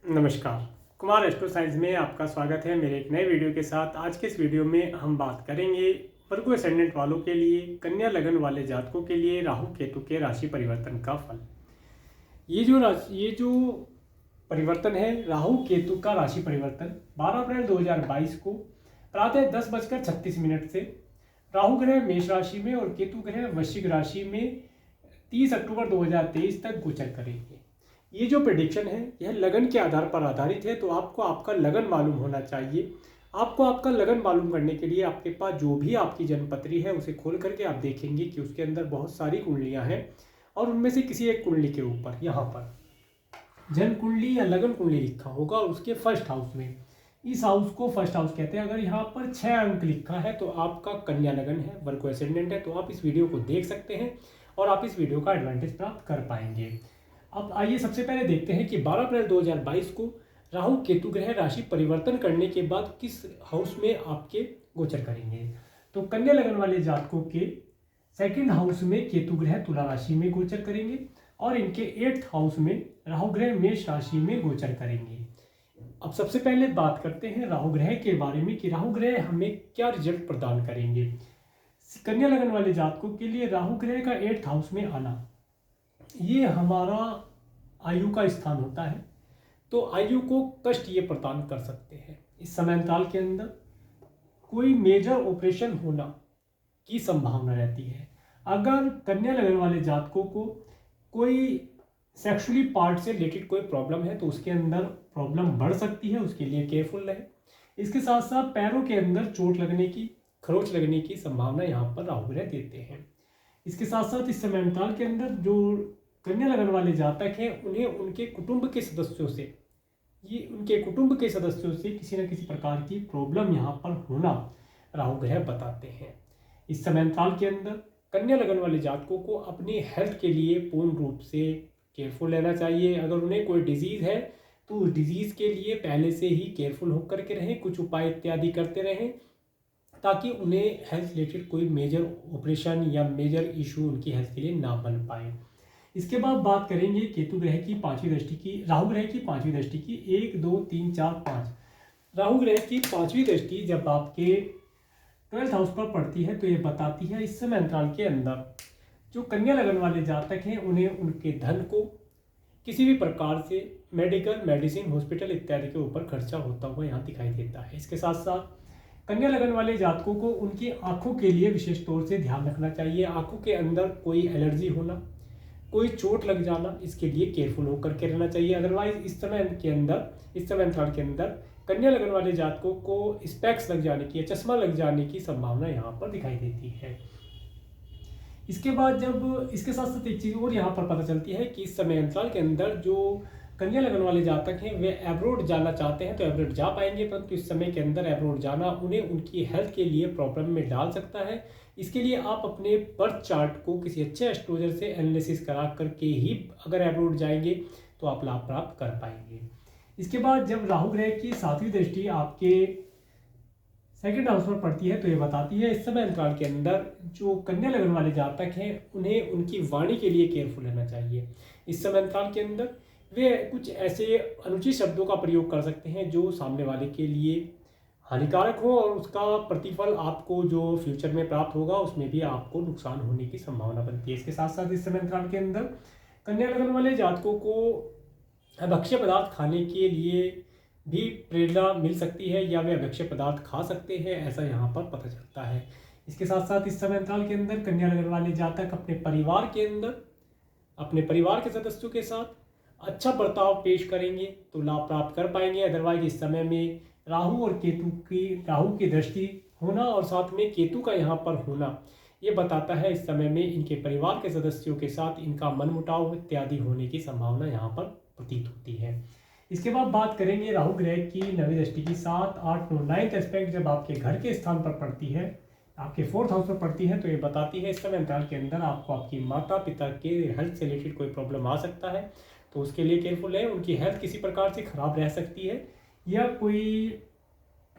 नमस्कार। Kumar astro science में आपका स्वागत है मेरे एक नए वीडियो के साथ। आज के इस वीडियो में हम बात करेंगे वर्गो असेंडेंट वालों के लिए, कन्या लगन वाले जातकों के लिए राहु केतु के राशि परिवर्तन का फल। ये जो परिवर्तन है राहु केतु का राशि परिवर्तन 12 अप्रैल 2022 को प्रातः 10:36 से राहु ग्रह मेष राशि में और केतु ग्रह वृश्चिक राशि में 30 अक्टूबर 2023 तक गोचर करेंगे। ये जो प्रेडिक्शन है यह लगन के आधार पर आधारित है, तो आपको आपका लगन मालूम होना चाहिए। आपको आपका लगन मालूम करने के लिए आपके पास जो भी आपकी जन्मपत्री है उसे खोल करके आप देखेंगे कि उसके अंदर बहुत सारी कुंडलियां हैं और उनमें से किसी एक कुंडली के ऊपर यहाँ पर जन्म कुंडली या लगन कुंडली लिखा होगा और उसके फर्स्ट हाउस में, इस हाउस को फर्स्ट हाउस कहते हैं। अगर यहाँ पर 6 अंक लिखा है तो आपका कन्या लगन है, वर्गो असेंडेंट है। तो आप इस वीडियो को देख सकते हैं और आप इस वीडियो का एडवांटेज प्राप्त कर पाएंगे। अब आइए सबसे पहले देखते हैं कि 12 अप्रैल 2022 को राहु केतु ग्रह राशि परिवर्तन करने के बाद किस हाउस में आपके गोचर करेंगे। तो कन्या लगन वाले जातकों के सेकंड हाउस में केतु ग्रह तुला राशि में गोचर करेंगे और इनके 8th हाउस में राहु ग्रह मेष राशि में गोचर करेंगे। अब सबसे पहले बात करते हैं राहु ग्रह के बारे में कि राहु ग्रह हमें क्या रिजल्ट प्रदान करेंगे। कन्या लगन वाले जातकों के लिए राहु ग्रह का 8th हाउस में आना, ये हमारा आयु का स्थान होता है। तो आयु को कष्ट ये प्रदान कर सकते हैं। इस समयकाल के अंदर कोई मेजर ऑपरेशन होना की संभावना रहती है। अगर कन्या लगन वाले जातकों को कोई सेक्सुअली पार्ट से रिलेटेड कोई प्रॉब्लम है तो उसके अंदर प्रॉब्लम बढ़ सकती है, उसके लिए केयरफुल रहे। इसके साथ साथ पैरों के अंदर चोट लगने की, खरोच लगने की संभावना यहाँ पर राहु ग्रह देते हैं। इसके साथ साथ इस समयकाल के अंदर जो कन्या लगन वाले जातक हैं उन्हें उनके कुटुंब के सदस्यों से किसी न किसी प्रकार की प्रॉब्लम यहाँ पर होना राहु ग्रह बताते हैं। इस समयकाल के अंदर कन्या लगन वाले जातकों को अपनी हेल्थ के लिए पूर्ण रूप से केयरफुल रहना चाहिए। अगर उन्हें कोई डिजीज़ है तो उस डिजीज़ के लिए पहले से ही केयरफुल होकर के रहें, कुछ उपाय इत्यादि करते रहें ताकि उन्हें हेल्थ रिलेटेड कोई मेजर ऑपरेशन या मेजर इशू उनकी हेल्थ के लिए ना बन पाए। इसके बाद बात करेंगे केतु ग्रह की 5वीं दृष्टि की, राहु ग्रह की 5वीं दृष्टि की। 1 2 3 4 5 राहु ग्रह की 5वीं दृष्टि जब आपके 12th हाउस पर पड़ती है तो ये बताती है इस समय अंतराल के अंदर जो कन्या लगन वाले जातक हैं उन्हें उनके धन को किसी भी प्रकार से मेडिकल, मेडिसिन, हॉस्पिटल इत्यादि के ऊपर खर्चा होता हुआ यहाँ दिखाई देता है। इसके साथ साथ कन्या लगन वाले जातकों को उनकी आंखों के लिए विशेष तौर से ध्यान रखना चाहिए। आंखों के अंदर कोई एलर्जी होना, कोई चोट लग जाना, इसके लिए केयरफुल होकर के रहना चाहिए। अदरवाइज इस समय अंतराल के अंदर कन्या लगन वाले जातकों को स्पेक्स लग जाने की या चश्मा लग जाने की संभावना यहाँ पर दिखाई देती है। इसके बाद जब इसके साथ साथ एक चीज़ और यहाँ पर पता चलती है कि इस समय अंतराल के अंदर जो कन्या लगन वाले जातक हैं वे एब्रोड जाना चाहते हैं तो एब्रोड जा पाएंगे, परंतु इस समय के अंदर एब्रोड जाना उन्हें उनकी हेल्थ के लिए प्रॉब्लम में डाल सकता है। इसके लिए आप अपने बर्थ चार्ट को किसी अच्छे एस्ट्रोलॉजर से एनालिसिस करा करके ही अगर एब्रोड जाएंगे तो आप लाभ प्राप्त कर पाएंगे। इसके बाद जब राहु ग्रह की 7वीं दृष्टि आपके सेकंड हाउस पर पड़ती है तो ये बताती है इस समय अंतराल के अंदर जो कन्या लगन वाले जातक हैं उन्हें उनकी वाणी के लिए केयरफुल रहना चाहिए। इस समय अंतराल के अंदर वे कुछ ऐसे अनुचित शब्दों का प्रयोग कर सकते हैं जो सामने वाले के लिए हानिकारक हो और उसका प्रतिफल आपको जो फ्यूचर में प्राप्त होगा उसमें भी आपको नुकसान होने की संभावना बनती है। इसके साथ साथ इस समय अंतराल के अंदर कन्या लगन वाले जातकों को भक्ष्य पदार्थ खाने के लिए भी प्रेरणा मिल सकती है या वे भक्ष्य पदार्थ खा सकते हैं, ऐसा यहाँ पर पता चलता है। इसके साथ साथ इस समय अंतराल के अंदर कन्या लगन वाले जातक अपने परिवार के सदस्यों के साथ अच्छा बर्ताव पेश करेंगे तो लाभ प्राप्त कर पाएंगे। अदरवाइज इस समय में राहु की दृष्टि होना और साथ में केतु का यहाँ पर होना ये बताता है इस समय में इनके परिवार के सदस्यों के साथ इनका मनमुटाव इत्यादि होने की संभावना यहाँ पर प्रतीत होती है। इसके बाद बात करेंगे राहु ग्रह की 9वीं दृष्टि की। 7 8 9 9th एस्पेक्ट जब आपके घर के स्थान पर पड़ती है, आपके 4th हाउस पर पड़ती है तो ये बताती है इस समय अंतराल के अंदर आपको आपकी माता पिता के हेल्थ से रिलेटेड कोई प्रॉब्लम आ सकता है तो उसके लिए केयरफुल है। उनकी हेल्थ किसी प्रकार से खराब रह सकती है या कोई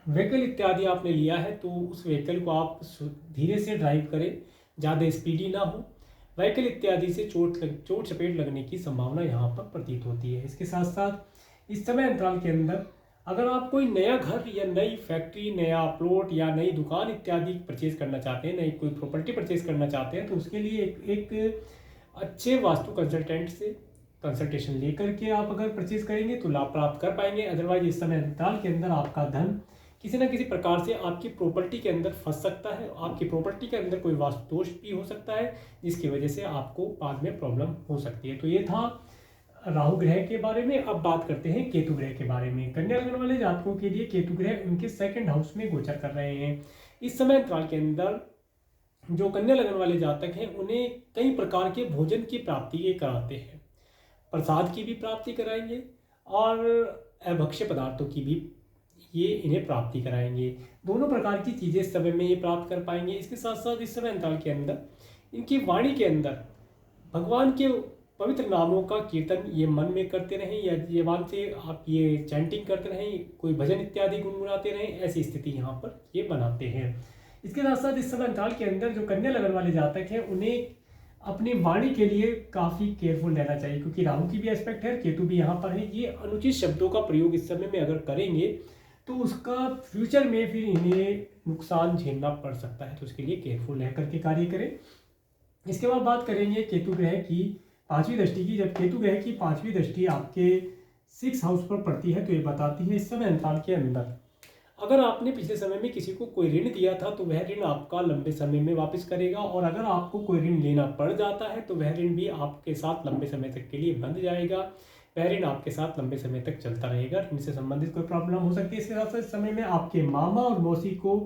व्हीकल इत्यादि आपने लिया है तो उस व्हीकल को आप धीरे से ड्राइव करें, ज़्यादा स्पीडी ना हो। व्हीकल इत्यादि से चोट चपेट लगने की संभावना यहाँ पर प्रतीत होती है। इसके साथ साथ इस समय अंतराल के अंदर अगर आप कोई नया घर या नई फैक्ट्री, नया प्लॉट या नई दुकान इत्यादि परचेज करना चाहते हैं, नई कोई प्रॉपर्टी परचेज करना चाहते हैं, तो उसके लिए एक अच्छे वास्तु कंसल्टेंट से कंसल्टेशन लेकर के आप अगर परचेज करेंगे तो लाभ प्राप्त कर पाएंगे। अदरवाइज इस समय अंतराल के अंदर आपका धन किसी न किसी प्रकार से आपकी प्रॉपर्टी के अंदर फंस सकता है, आपकी प्रॉपर्टी के अंदर कोई वास्तु दोष भी हो सकता है, जिसकी वजह से आपको बाद में प्रॉब्लम हो सकती है। तो ये था राहु ग्रह के बारे में। अब बात करते हैं केतु ग्रह के बारे में। कन्या लग्न वाले जातकों के लिए केतु ग्रह उनके सेकंड हाउस में गोचर कर रहे हैं। इस समय अंतराल के अंदर जो कन्या लग्न वाले जातक हैं उन्हें कई प्रकार के भोजन की प्राप्ति ये कराते हैं, प्रसाद की भी प्राप्ति कराएंगे और अभक्ष्य पदार्थों की भी ये इन्हें प्राप्ति कराएंगे। दोनों प्रकार की चीज़ें इस समय में ये प्राप्त कर पाएंगे। इसके साथ साथ इस समय अंतराल के अंदर इनकी वाणी के अंदर भगवान के पवित्र नामों का कीर्तन ये मन में करते रहें या जीवान से आप ये चैंटिंग करते रहें, कोई भजन इत्यादि गुनगुनाते रहें, ऐसी स्थिति यहाँ पर ये बनाते हैं। इसके साथ साथ इस समय अंतराल के अंदर जो कन्या लग्न वाले जातक हैं उन्हें अपनी वाणी के लिए काफ़ी केयरफुल रहना चाहिए, क्योंकि राहु की भी एस्पेक्ट है, केतु भी यहाँ पर है। ये अनुचित शब्दों का प्रयोग इस समय में अगर करेंगे तो उसका फ्यूचर में फिर इन्हें नुकसान झेलना पड़ सकता है, तो उसके लिए केयरफुल रह करके कार्य करें। इसके बाद बात करेंगे केतु ग्रह की पांचवी दृष्टि की। जब केतु ग्रह की पांचवी दृष्टि आपके 6 हाउस पर पड़ती है तो ये बताती है इस समय अंतराल के अंदर अगर आपने पिछले समय में किसी को कोई ऋण दिया था तो वह ऋण आपका लंबे समय में वापस करेगा, और अगर आपको कोई ऋण लेना पड़ जाता है तो वह ऋण भी आपके साथ लंबे समय तक के लिए बंध जाएगा। वह ऋण आपके साथ लंबे समय तक चलता रहेगा। ऋण से संबंधित कोई प्रॉब्लम हो सकती है। इसके साथ साथ इस समय में आपके मामा और मौसी को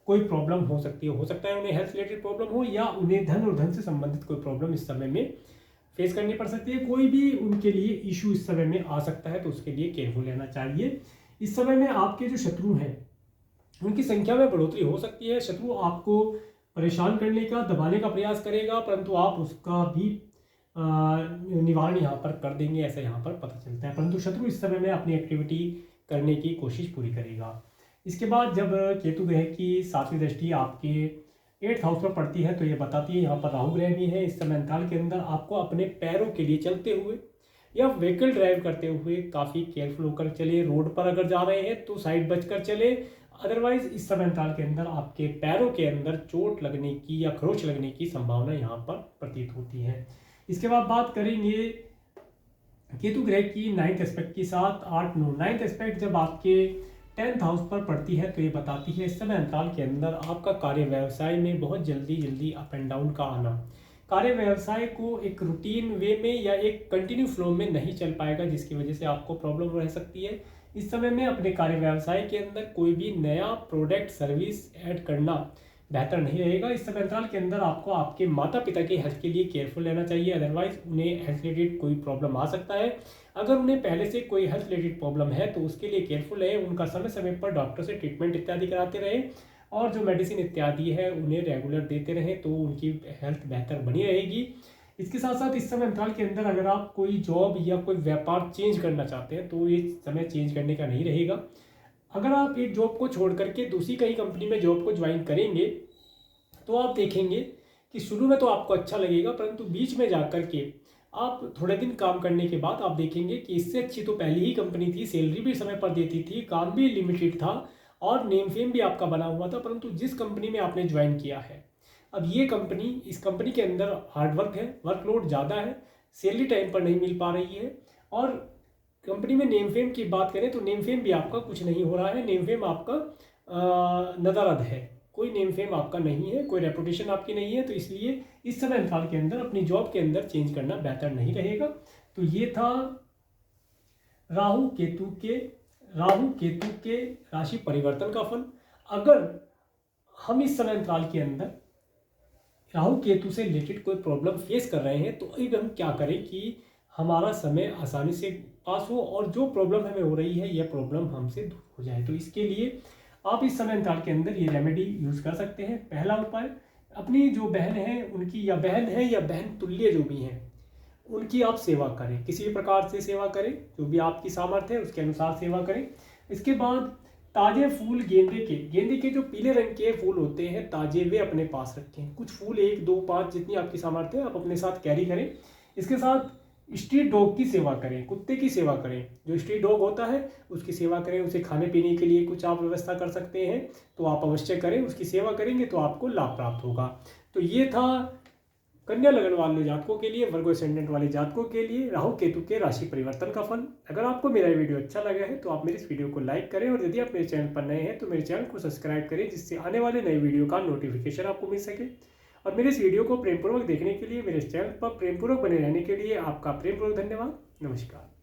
कोई प्रॉब्लम हो सकती है। हो सकता है उन्हें हेल्थ रिलेटेड प्रॉब्लम हो या उन्हें धन और धन से संबंधित कोई प्रॉब्लम इस समय में फेस करनी पड़ सकती है। कोई भी उनके लिए इशू इस समय में आ सकता है, तो उसके लिए केयरफुल रहना चाहिए। इस समय में आपके जो शत्रु हैं उनकी संख्या में बढ़ोतरी हो सकती है। शत्रु आपको परेशान करने का, दबाने का प्रयास करेगा, परंतु आप उसका भी निवारण यहाँ पर कर देंगे, ऐसा यहाँ पर पता चलता है। परंतु शत्रु इस समय में अपनी एक्टिविटी करने की कोशिश पूरी करेगा। इसके बाद जब केतु ग्रह की 7वीं दृष्टि आपके 8th हाउस पर पड़ती है तो ये बताती है यहाँ पर राहु ग्रह भी है। इस समय अंतराल के अंदर आपको अपने पैरों के लिए चलते हुए या व्हीकल ड्राइव करते हुए काफ़ी केयरफुल होकर चले। रोड पर अगर जा रहे हैं तो साइड बचकर चले, अदरवाइज इस समय अंतराल के अंदर आपके पैरों के अंदर चोट लगने की या खरोच लगने की संभावना यहाँ पर प्रतीत होती है। इसके बाद बात करेंगे केतु ग्रह की 9th एस्पेक्ट की। 7, 8, 9 9th एस्पेक्ट जब आपके 10th हाउस पर पड़ती है तो ये बताती है इस समय अंतराल के अंदर आपका कार्य व्यवसाय में बहुत जल्दी अप एंड डाउन का आना। कार्य व्यवसाय को एक रूटीन वे में या एक कंटिन्यू फ्लो में नहीं चल पाएगा, जिसकी वजह से आपको प्रॉब्लम रह सकती है। इस समय में अपने कार्य व्यवसाय के अंदर कोई भी नया प्रोडक्ट सर्विस ऐड करना बेहतर नहीं रहेगा। इस समय अंतराल के अंदर आपको आपके माता पिता के हेल्थ के लिए केयरफुल रहना चाहिए, अदरवाइज उन्हें हेल्थ रिलेटेड कोई प्रॉब्लम आ सकता है। अगर उन्हें पहले से कोई हेल्थ रिलेटेड प्रॉब्लम है तो उसके लिए केयरफुल रहे, उनका समय समय पर डॉक्टर से ट्रीटमेंट इत्यादि कराते रहे और जो मेडिसिन इत्यादि है उन्हें रेगुलर देते रहें, तो उनकी हेल्थ बेहतर बनी रहेगी। इसके साथ साथ इस समय अंतराल के अंदर अगर आप कोई जॉब या कोई व्यापार चेंज करना चाहते हैं तो ये समय चेंज करने का नहीं रहेगा। अगर आप एक जॉब को छोड़ करके दूसरी कहीं कंपनी में जॉब को ज्वाइन करेंगे तो आप देखेंगे कि शुरू में तो आपको अच्छा लगेगा, परंतु बीच में जाकर के आप थोड़े दिन काम करने के बाद आप देखेंगे कि इससे अच्छी तो पहली ही कंपनी थी, सैलरी भी समय पर देती थी, काम भी लिमिटेड था और नेम फेम भी आपका बना हुआ था। परंतु जिस कंपनी में आपने ज्वाइन किया है अब ये कंपनी, इस कंपनी के अंदर हार्डवर्क है, वर्कलोड ज़्यादा है, सैलरी टाइम पर नहीं मिल पा रही है और कंपनी में नेम फेम की बात करें तो नेम फेम भी आपका कुछ नहीं हो रहा है। नेम फेम आपका नदारद है, कोई नेम फेम आपका नहीं है, कोई रेपुटेशन आपकी नहीं है। तो इसलिए इस समय अंतराल के अंदर अपनी जॉब के अंदर चेंज करना बेहतर नहीं रहेगा। तो ये था राहु केतु के राशि परिवर्तन का फल। अगर हम इस समय अंतराल के अंदर राहु केतु से रिलेटेड कोई प्रॉब्लम फेस कर रहे हैं तो अब हम क्या करें कि हमारा समय आसानी से पास हो और जो प्रॉब्लम हमें हो रही है यह प्रॉब्लम हमसे दूर हो जाए। तो इसके लिए आप इस समय अंतराल के अंदर ये रेमेडी यूज़ कर सकते हैं। पहला उपाय, अपनी जो बहन है उनकी, या बहन है या बहन तुल्य जो भी हैं उनकी आप सेवा करें, किसी भी प्रकार से सेवा करें, जो भी आपकी सामर्थ्य है उसके अनुसार सेवा करें। इसके बाद ताजे फूल गेंदे के जो पीले रंग के फूल होते हैं ताजे, वे अपने पास रखें। कुछ फूल 1, 2, 5 जितनी आपकी सामर्थ्य है आप अपने साथ कैरी करें। इसके साथ स्ट्रीट डॉग की सेवा करें, कुत्ते की सेवा करें। जो स्ट्रीट डॉग होता है उसकी सेवा करें, उसे खाने पीने के लिए कुछ आप व्यवस्था कर सकते हैं तो आप अवश्य करें। उसकी सेवा करेंगे तो आपको लाभ प्राप्त होगा। तो ये था कन्या लगन वाले जातकों के लिए, वर्गो एसेंडेंट वाले जातकों के लिए राहु केतु के राशि परिवर्तन का फल। अगर आपको मेरा वीडियो अच्छा लगा है तो आप मेरे इस वीडियो को लाइक करें, और यदि आप मेरे चैनल पर नए हैं तो मेरे चैनल को सब्सक्राइब करें, जिससे आने वाले नए वीडियो का नोटिफिकेशन आपको मिल सके। और मेरे इस वीडियो को प्रेमपूर्वक देखने के लिए, मेरे इस चैनल पर प्रेमपूर्वक बने रहने के लिए आपका प्रेमपूर्वक धन्यवाद। नमस्कार।